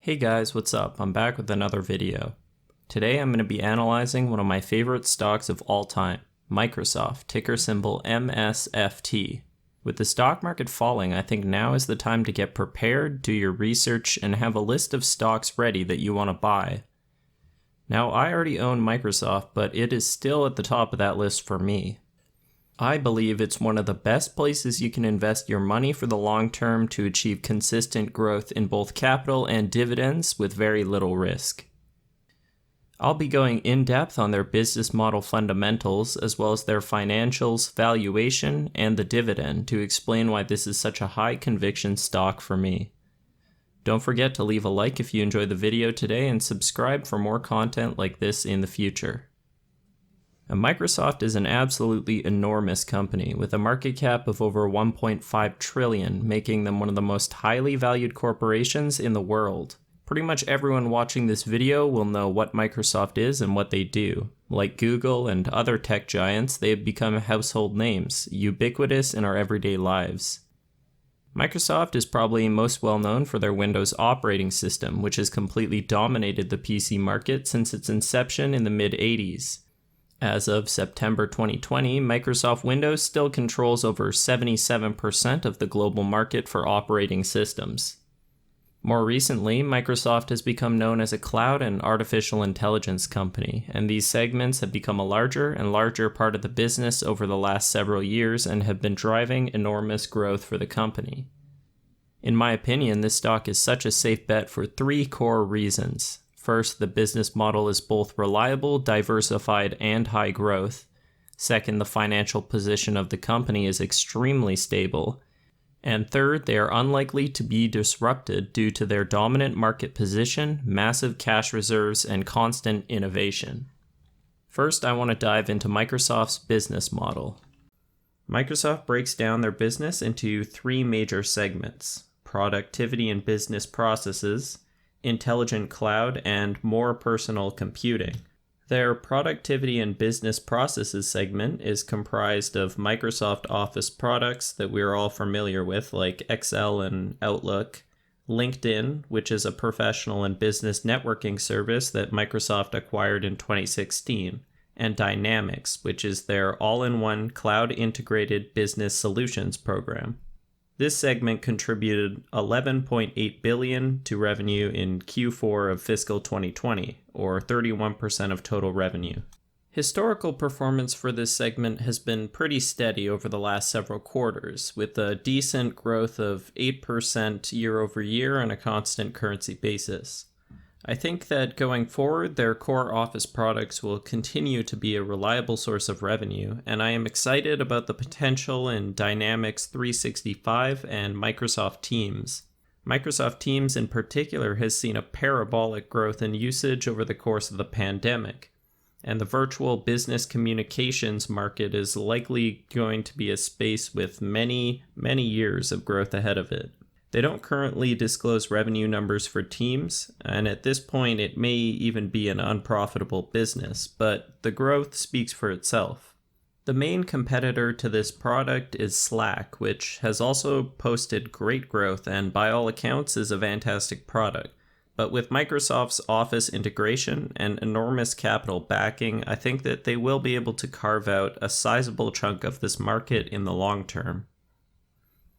Hey guys, what's up? I'm back with another video. Today I'm going to be analyzing one of my favorite stocks of all time, Microsoft, ticker symbol MSFT. With the stock market falling, I think now is the time to get prepared, do your research, and have a list of stocks ready that you want to buy. Now, I already own Microsoft, but it is still at the top of that list for me. I believe it's one of the best places you can invest your money for the long term to achieve consistent growth in both capital and dividends with very little risk. I'll be going in depth on their business model fundamentals as well as their financials, valuation, and the dividend to explain why this is such a high conviction stock for me. Don't forget to leave a like if you enjoyed the video today and subscribe for more content like this in the future. And Microsoft is an absolutely enormous company with a market cap of over 1.5 trillion, making them one of the most highly valued corporations in the world. Pretty much everyone watching this video will know what Microsoft is and what they do. Like Google and other tech giants, they have become household names, ubiquitous in our everyday lives. Microsoft is probably most well known for their Windows operating system, which has completely dominated the PC market since its inception in the mid-80s. As of September 2020, Microsoft Windows still controls over 77% of the global market for operating systems. More recently, Microsoft has become known as a cloud and artificial intelligence company, and these segments have become a larger and larger part of the business over the last several years and have been driving enormous growth for the company. In my opinion, this stock is such a safe bet for three core reasons. First, the business model is both reliable, diversified, and high growth. Second, the financial position of the company is extremely stable. And third, they are unlikely to be disrupted due to their dominant market position, massive cash reserves, and constant innovation. First, I want to dive into Microsoft's business model. Microsoft breaks down their business into three major segments: productivity and business processes, intelligent cloud, and more personal computing. Their productivity and business processes segment is comprised of Microsoft Office products that we're all familiar with, like Excel and Outlook, LinkedIn, which is a professional and business networking service that Microsoft acquired in 2016, and Dynamics, which is their all-in-one cloud-integrated business solutions program. This segment contributed $11.8 billion to revenue in Q4 of fiscal 2020, or 31% of total revenue. Historical performance for this segment has been pretty steady over the last several quarters, with a decent growth of 8% year over year on a constant currency basis. I think that going forward, their core Office products will continue to be a reliable source of revenue, and I am excited about the potential in Dynamics 365 and Microsoft Teams. Microsoft Teams in particular has seen a parabolic growth in usage over the course of the pandemic, and the virtual business communications market is likely going to be a space with many, many years of growth ahead of it. They don't currently disclose revenue numbers for Teams, and at this point it may even be an unprofitable business, but the growth speaks for itself. The main competitor to this product is Slack, which has also posted great growth and by all accounts is a fantastic product. But with Microsoft's Office integration and enormous capital backing, I think that they will be able to carve out a sizable chunk of this market in the long term.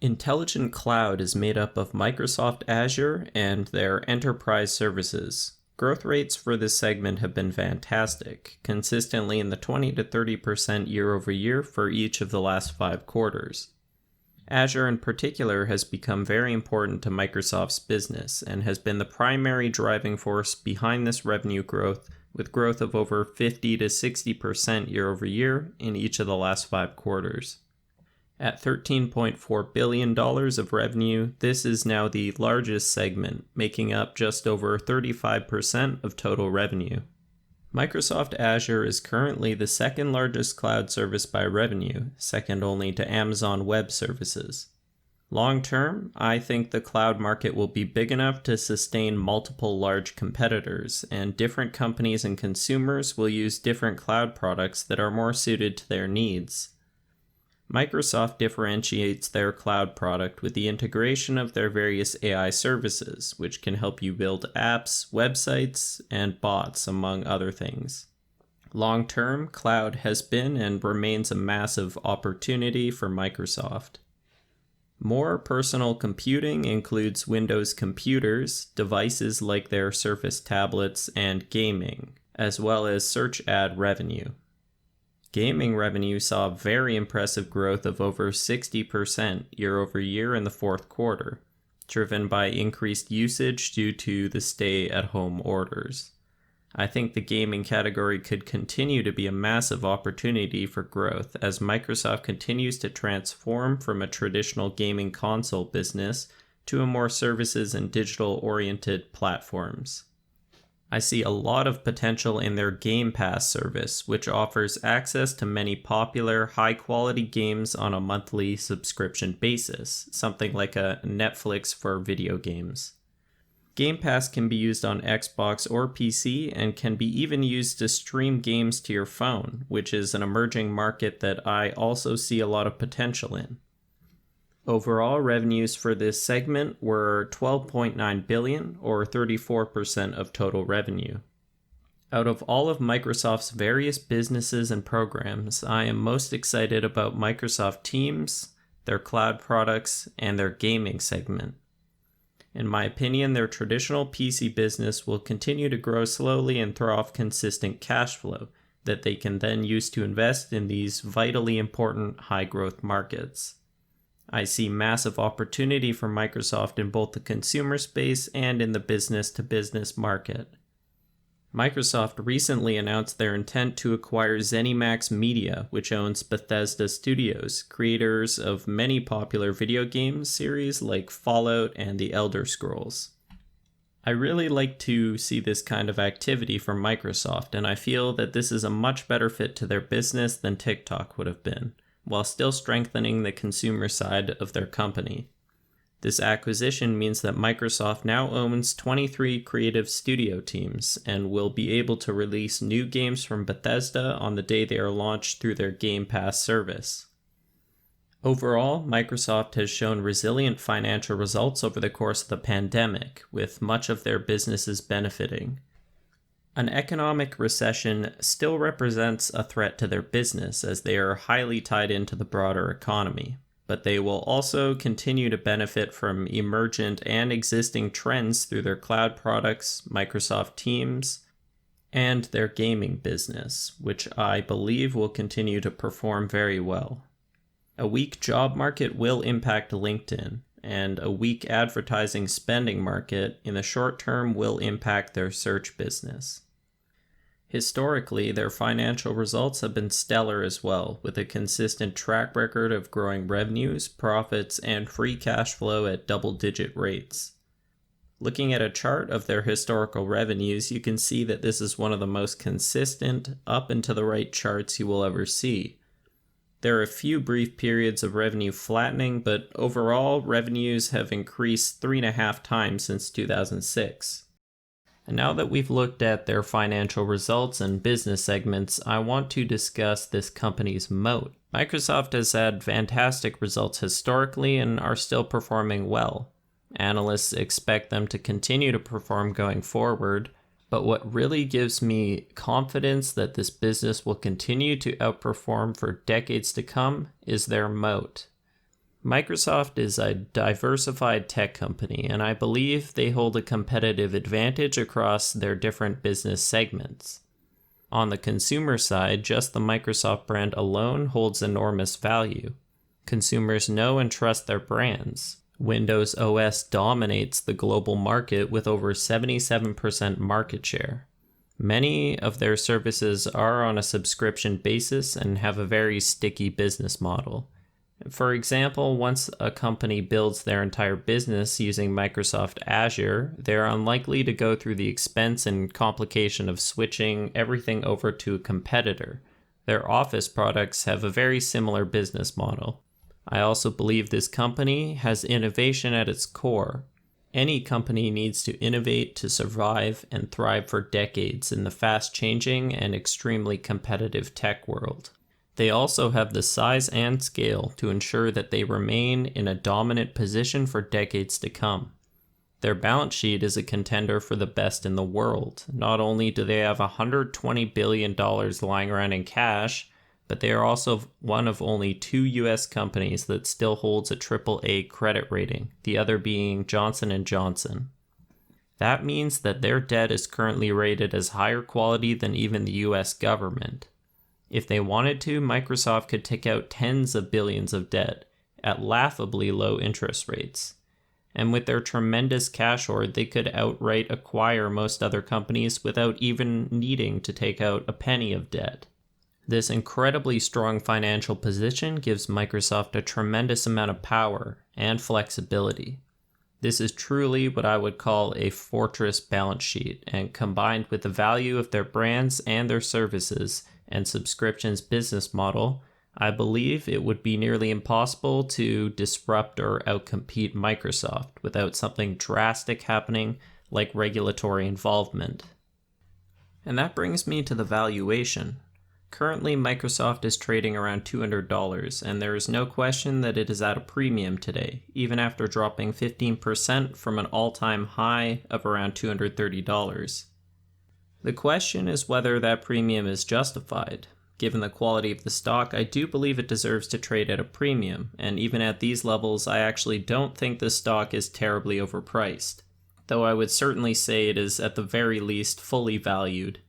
Intelligent Cloud is made up of Microsoft Azure and their enterprise services. Growth rates for this segment have been fantastic, consistently in the 20 to 30% year over year for each of the last 5 quarters. Azure in particular has become very important to Microsoft's business and has been the primary driving force behind this revenue growth, with growth of over 50 to 60% year over year in each of the last 5 quarters. At $13.4 billion of revenue, this is now the largest segment, making up just over 35% of total revenue. Microsoft Azure is currently the second largest cloud service by revenue, second only to Amazon Web Services. Long term, I think the cloud market will be big enough to sustain multiple large competitors, and different companies and consumers will use different cloud products that are more suited to their needs. Microsoft differentiates their cloud product with the integration of their various AI services, which can help you build apps, websites, and bots, among other things. Long-term, cloud has been and remains a massive opportunity for Microsoft. More personal computing includes Windows computers, devices like their Surface tablets, and gaming, as well as search ad revenue. Gaming revenue saw very impressive growth of over 60% year over year in the fourth quarter, driven by increased usage due to the stay-at-home orders. I think the gaming category could continue to be a massive opportunity for growth as Microsoft continues to transform from a traditional gaming console business to a more services and digital-oriented platforms. I see a lot of potential in their Game Pass service, which offers access to many popular, high-quality games on a monthly subscription basis, something like a Netflix for video games. Game Pass can be used on Xbox or PC and can be even used to stream games to your phone, which is an emerging market that I also see a lot of potential in. Overall, revenues for this segment were $12.9 billion, or 34% of total revenue. Out of all of Microsoft's various businesses and programs, I am most excited about Microsoft Teams, their cloud products, and their gaming segment. In my opinion, their traditional PC business will continue to grow slowly and throw off consistent cash flow that they can then use to invest in these vitally important high-growth markets. I see massive opportunity for Microsoft in both the consumer space and in the business-to-business market. Microsoft recently announced their intent to acquire ZeniMax Media, which owns Bethesda Studios, creators of many popular video game series like Fallout and The Elder Scrolls. I really like to see this kind of activity from Microsoft, and I feel that this is a much better fit to their business than TikTok would have been, while still strengthening the consumer side of their company. This acquisition means that Microsoft now owns 23 creative studio teams and will be able to release new games from Bethesda on the day they are launched through their Game Pass service. Overall, Microsoft has shown resilient financial results over the course of the pandemic, with much of their businesses benefiting. An economic recession still represents a threat to their business as they are highly tied into the broader economy, but they will also continue to benefit from emergent and existing trends through their cloud products, Microsoft Teams, and their gaming business, which I believe will continue to perform very well. A weak job market will impact LinkedIn, and a weak advertising spending market in the short term will impact their search business. Historically, their financial results have been stellar as well, with a consistent track record of growing revenues, profits, and free cash flow at double-digit rates. Looking at a chart of their historical revenues, you can see that this is one of the most consistent, up and to the right charts you will ever see. There are a few brief periods of revenue flattening, but overall, revenues have increased 3.5 times since 2006. And now that we've looked at their financial results and business segments, I want to discuss this company's moat. Microsoft has had fantastic results historically and are still performing well. Analysts expect them to continue to perform going forward, but what really gives me confidence that this business will continue to outperform for decades to come is their moat. Microsoft is a diversified tech company, and I believe they hold a competitive advantage across their different business segments. On the consumer side, just the Microsoft brand alone holds enormous value. Consumers know and trust their brands. Windows OS dominates the global market with over 77% market share. Many of their services are on a subscription basis and have a very sticky business model. For example, once a company builds their entire business using Microsoft Azure, they're unlikely to go through the expense and complication of switching everything over to a competitor. Their Office products have a very similar business model. I also believe this company has innovation at its core. Any company needs to innovate to survive and thrive for decades in the fast-changing and extremely competitive tech world. They also have the size and scale to ensure that they remain in a dominant position for decades to come. Their balance sheet is a contender for the best in the world. Not only do they have $120 billion lying around in cash, but they are also one of only 2 US companies that still holds a AAA credit rating, the other being Johnson & Johnson. That means that their debt is currently rated as higher quality than even the US government. If they wanted to, Microsoft could take out tens of billions of debt at laughably low interest rates. And with their tremendous cash hoard, they could outright acquire most other companies without even needing to take out a penny of debt. This incredibly strong financial position gives Microsoft a tremendous amount of power and flexibility. This is truly what I would call a fortress balance sheet, and combined with the value of their brands and their services and subscriptions business model, I believe it would be nearly impossible to disrupt or outcompete Microsoft without something drastic happening like regulatory involvement. And that brings me to the valuation. Currently, Microsoft is trading around $200, and there is no question that it is at a premium today, even after dropping 15% from an all-time high of around $230. The question is whether that premium is justified. Given the quality of the stock, I do believe it deserves to trade at a premium, and even at these levels, I actually don't think the stock is terribly overpriced, though I would certainly say it is at the very least fully valued.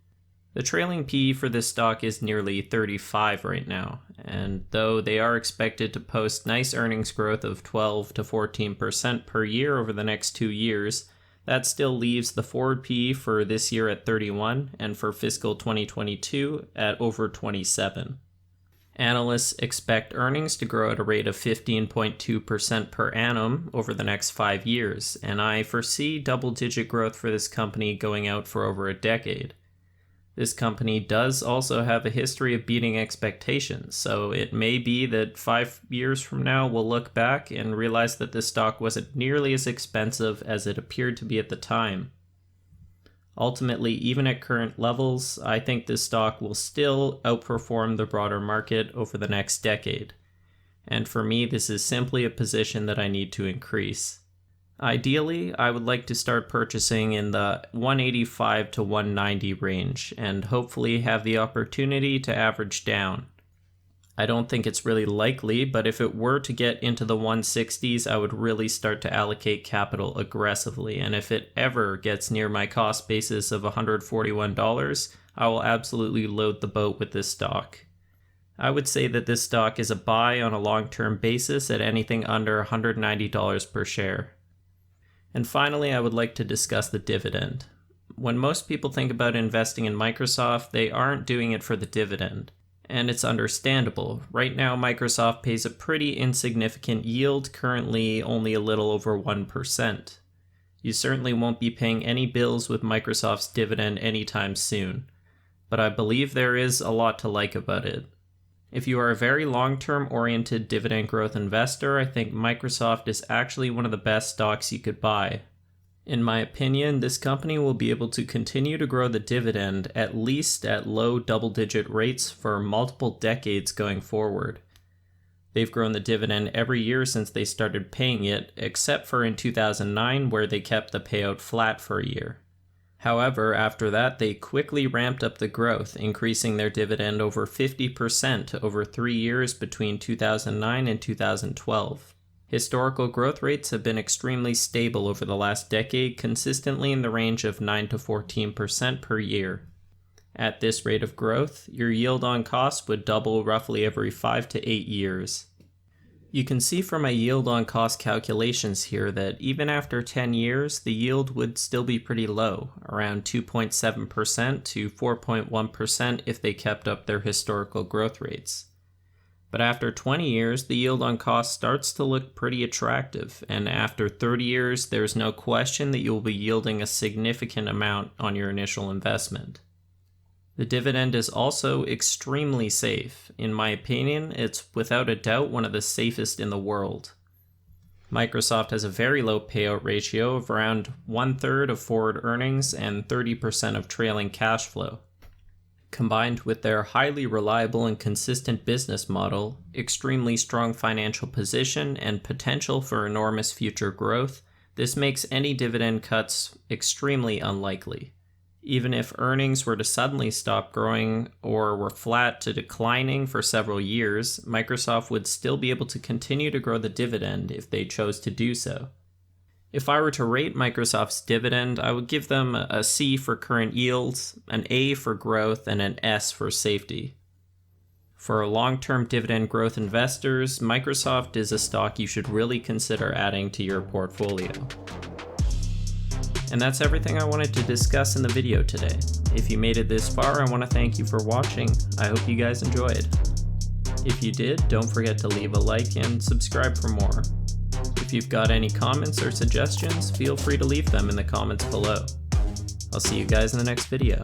The trailing PE for this stock is nearly 35 right now, and though they are expected to post nice earnings growth of 12 to 14% per year over the next 2 years, that still leaves the forward PE for this year at 31 and for fiscal 2022 at over 27. Analysts expect earnings to grow at a rate of 15.2% per annum over the next 5 years, and I foresee double-digit growth for this company going out for over a decade. This company does also have a history of beating expectations, so it may be that 5 years from now we'll look back and realize that this stock wasn't nearly as expensive as it appeared to be at the time. Ultimately, even at current levels, I think this stock will still outperform the broader market over the next decade. And for me, this is simply a position that I need to increase. Ideally, I would like to start purchasing in the 185 to 190 range and hopefully have the opportunity to average down. I don't think it's really likely, but if it were to get into the 160s, I would really start to allocate capital aggressively, and if it ever gets near my cost basis of $141, I will absolutely load the boat with this stock. I would say that this stock is a buy on a long-term basis at anything under $190 per share. And finally, I would like to discuss the dividend. When most people think about investing in Microsoft, they aren't doing it for the dividend. And it's understandable. Right now, Microsoft pays a pretty insignificant yield, currently only a little over 1%. You certainly won't be paying any bills with Microsoft's dividend anytime soon. But I believe there is a lot to like about it. If you are a very long-term oriented dividend growth investor, I think Microsoft is actually one of the best stocks you could buy. In my opinion, this company will be able to continue to grow the dividend at least at low double-digit rates for multiple decades going forward. They've grown the dividend every year since they started paying it, except for in 2009 where they kept the payout flat for a year. However, after that, they quickly ramped up the growth, increasing their dividend over 50% over 3 years between 2009 and 2012. Historical growth rates have been extremely stable over the last decade, consistently in the range of 9 to 14% per year. At this rate of growth, your yield on cost would double roughly every 5 to 8 years. You can see from my yield on cost calculations here that even after 10 years, the yield would still be pretty low, around 2.7% to 4.1% if they kept up their historical growth rates. But after 20 years, the yield on cost starts to look pretty attractive, and after 30 years, there's no question that you'll be yielding a significant amount on your initial investment. The dividend is also extremely safe. In my opinion, it's without a doubt one of the safest in the world. Microsoft has a very low payout ratio of around 1/3 of forward earnings and 30% of trailing cash flow. Combined with their highly reliable and consistent business model, extremely strong financial position, and potential for enormous future growth, this makes any dividend cuts extremely unlikely. Even if earnings were to suddenly stop growing or were flat to declining for several years, Microsoft would still be able to continue to grow the dividend if they chose to do so. If I were to rate Microsoft's dividend, I would give them a C for current yields, an A for growth, and an S for safety. For long-term dividend growth investors, Microsoft is a stock you should really consider adding to your portfolio. And that's everything I wanted to discuss in the video today. If you made it this far, I want to thank you for watching. I hope you guys enjoyed. If you did, don't forget to leave a like and subscribe for more. If you've got any comments or suggestions, feel free to leave them in the comments below. I'll see you guys in the next video.